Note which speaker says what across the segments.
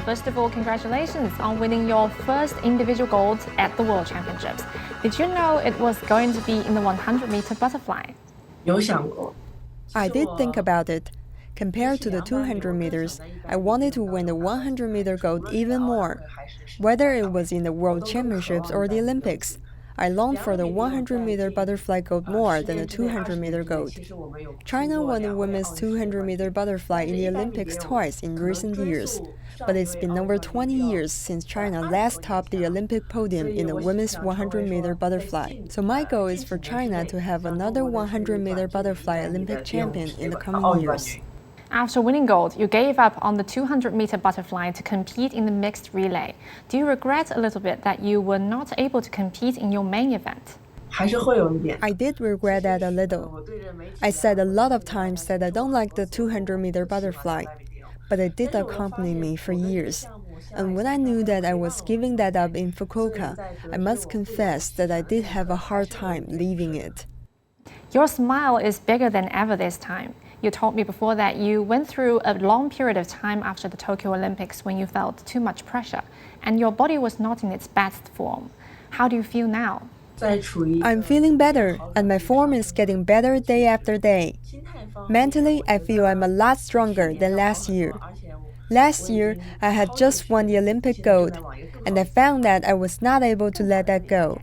Speaker 1: first of all, congratulations on winning your first individual gold at the World Championships. Did you know it was going to be in the 100-meter butterfly?
Speaker 2: 有想过。
Speaker 3: I did think about it. Compared to the 200 meters, I wanted to win the 100-meter gold even more. Whether it was in the World Championships or the Olympics, I longed for the 100-meter butterfly gold more than the 200-meter gold. China won the women's 200-meter butterfly in the Olympics twice in recent years, but it's been over 20 years since China last topped the Olympic podium in the women's 100-meter butterfly. So my goal is for China to have another 100-meter butterfly Olympic champion in the coming years.
Speaker 1: After winning gold, you gave up on the 200-meter butterfly to compete in the mixed relay. Do you regret a little bit that you were not able to compete in your main event?
Speaker 2: 还是会有一点。
Speaker 3: I did regret that a little. I said a lot of times that I don't like the 200-meter butterfly, but it did accompany me for years. And when I knew that I was giving that up in Fukuoka, I must confess that I did have a hard time leaving it.
Speaker 1: Your smile is bigger than ever this time. You told me before that you went through a long period of time after the Tokyo Olympics when you felt too much pressure, and your body was not in its best form. How do you feel now?
Speaker 3: I'm feeling better, and my form is getting better day after day. Mentally, I feel I'm a lot stronger than last year. Last year, I had just won the Olympic gold, and I found that I was not able to let that go.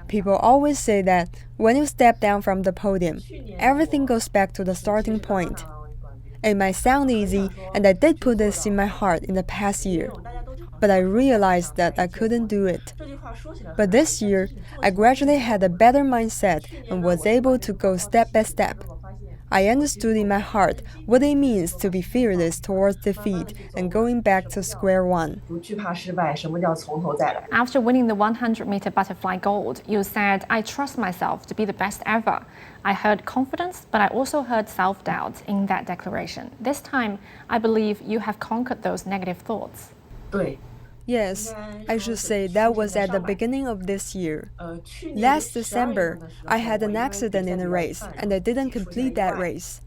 Speaker 3: People always say that when you step down from the podium, everything goes back to the starting point. It might sound easy, and I did put this in my heart in the past year, but I realized that I couldn't do it. But this year, I gradually had a better mindset and was able to go step by step. I understood in my heart what it means to be fearless towards defeat and going back to square one.
Speaker 2: 不惧怕失败，什么叫从头再来？
Speaker 1: After winning the 100-meter butterfly gold, you said, I trust myself to be the best ever. I heard confidence, but I also heard self-doubt in that declaration. This time, I believe you have conquered those negative thoughts.
Speaker 2: 对。
Speaker 3: Yes, I should say that was at the beginning of this year. Last December, I had an accident in a race, and I didn't complete that race.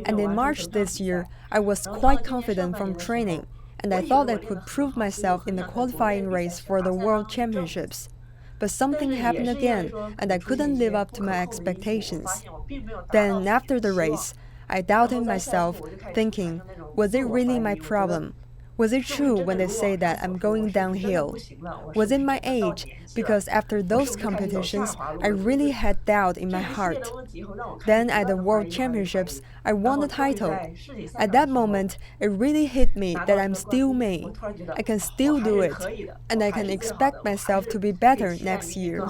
Speaker 3: And in March this year, I was quite confident from training, and I thought I could prove myself in the qualifying race for the World Championships. But something happened again, and I couldn't live up to my expectations. Then, after the race, I doubted myself, thinking, was it really my problem? Was it true when they say that I'm going downhill? Was it my age? Because after those competitions, I really had doubt in my heart. Then at the World Championships, I won the title. At that moment, it really hit me that I'm still me. I can still do it, and I can expect myself to be better next year.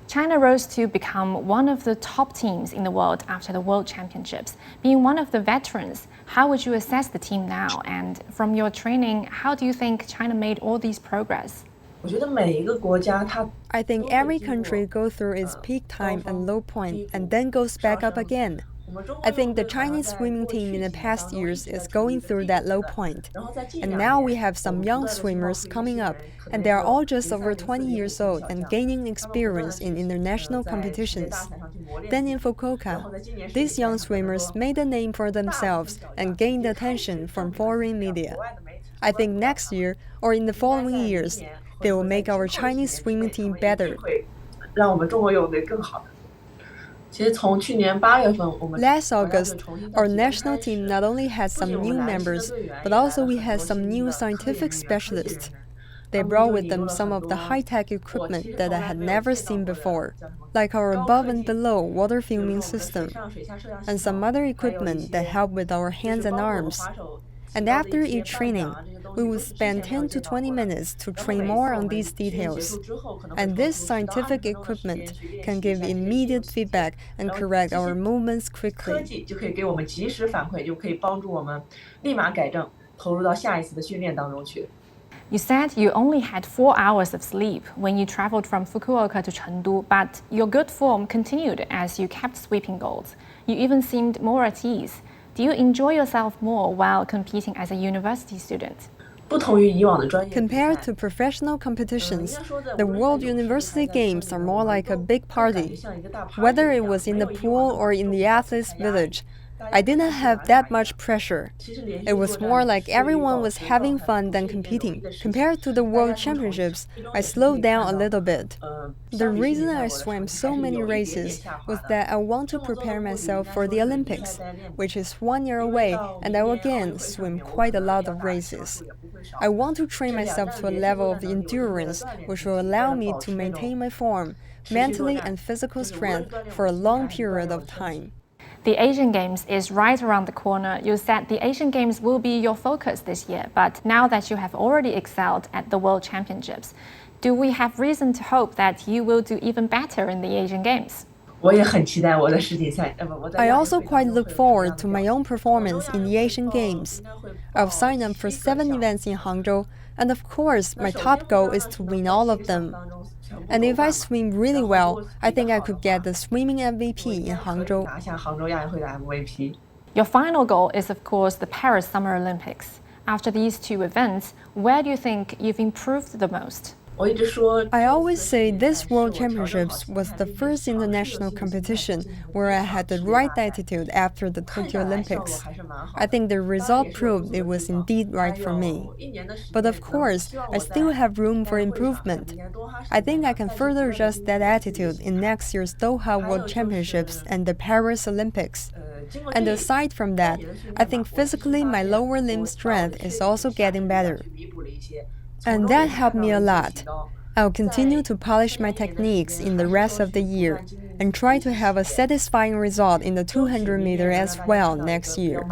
Speaker 1: China rose to become one of the top teams in the world after the World Championships. Being one of the veterans, how would you assess the team now? And from your training, how do you think China made all these progress?
Speaker 2: 我觉得每一个国家它
Speaker 3: I think every country goes through its peak time and low point and then goes back up again. I think the Chinese swimming team in the past years is going through that low point. And now we have some young swimmers coming up, and they are all just over 20 years old and gaining experience in international competitions. Then in Fukuoka, these young swimmers made a name for themselves and gained attention from foreign media. I think next year, or in the following years, they will make our Chinese swimming team better.
Speaker 2: 让我们中国泳队更好。 其实从去年8月份，我们
Speaker 3: Last August, our national team not only had some new members, but also we had some new scientific specialists. They brought with them some of the high-tech equipment that I had never seen before, like our above and below water filming system, and some other equipment that help with our hands and arms. And after each training, we would spend 10 to 20 minutes to train more on these details. And this scientific equipment can give immediate feedback and correct our movements quickly.
Speaker 2: 科技就可以给我们及时反馈，就可以帮助我们立马改正，投入到下一次的训练当中去。
Speaker 1: You said you only had 4 hours of sleep when you traveled from Fukuoka to Chengdu, but your good form continued as you kept sweeping gold. You even seemed more at ease. Do you enjoy yourself more while competing as a university student?
Speaker 2: 不同于以往的专业比赛
Speaker 3: Compared to professional competitions, the World University Games are more like a big party. Whether it was in the pool or in the athletes' village, I didn't have that much pressure. It was more like everyone was having fun than competing. Compared to the World Championships, I slowed down a little bit. The reason I swam so many races was that I want to prepare myself for the Olympics, which is 1 year away, and I will again swim quite a lot of races. I want to train myself to a level of endurance which will allow me to maintain my form, mentally and physical strength for a long period of time.
Speaker 1: The Asian Games is right around the corner. You said the Asian Games will be your focus this year, but now that you have already excelled at the World Championships, do we have reason to hope that you will do even better in the Asian Games?
Speaker 3: I also quite look forward to my own performance in the Asian Games. I've signed up for 7 events in Hangzhou, and of course, my top goal is to win all of them. And if I swim really well, I think I could get the swimming MVP in Hangzhou.
Speaker 1: Your final goal is, of course, the Paris Summer Olympics. After these 2 events, where do you think you've improved the most?
Speaker 3: I always say this World Championships was the first international competition where I had the right attitude after the Tokyo Olympics. I think the result proved it was indeed right for me. But of course, I still have room for improvement. I think I can further adjust that attitude in next year's Doha World Championships and the Paris Olympics. And aside from that, I think physically my lower limb strength is also getting better. And that helped me a lot. I'll continue to polish my techniques in the rest of the year and try to have a satisfying result in the 200 meter as well next year.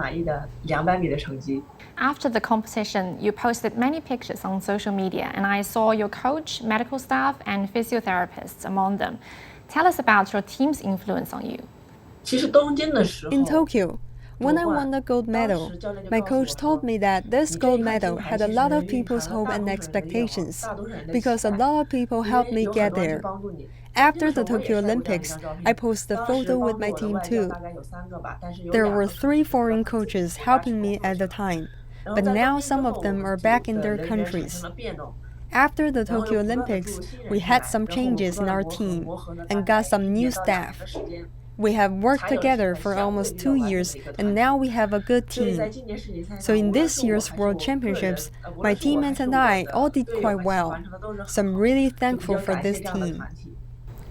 Speaker 1: After the competition, you posted many pictures on social media, and I saw your coach, medical staff, and physiotherapists among them. Tell us about your team's influence on you.
Speaker 3: In Tokyo, when I won the gold medal, my coach told me that this gold medal had a lot of people's hope and expectations, because a lot of people helped me get there. After the Tokyo Olympics, I posted a photo with my team too. There were 3 foreign coaches helping me at the time, but now some of them are back in their countries. After the Tokyo Olympics, we had some changes in our team and got some new staff. We have worked together for almost 2 years, and now we have a good team. So in this year's World Championships, my teammates and I all did quite well. So I'm really thankful for this team.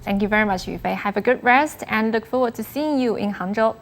Speaker 1: Thank you very much, Yufei. Have a good rest and look forward to seeing you in Hangzhou.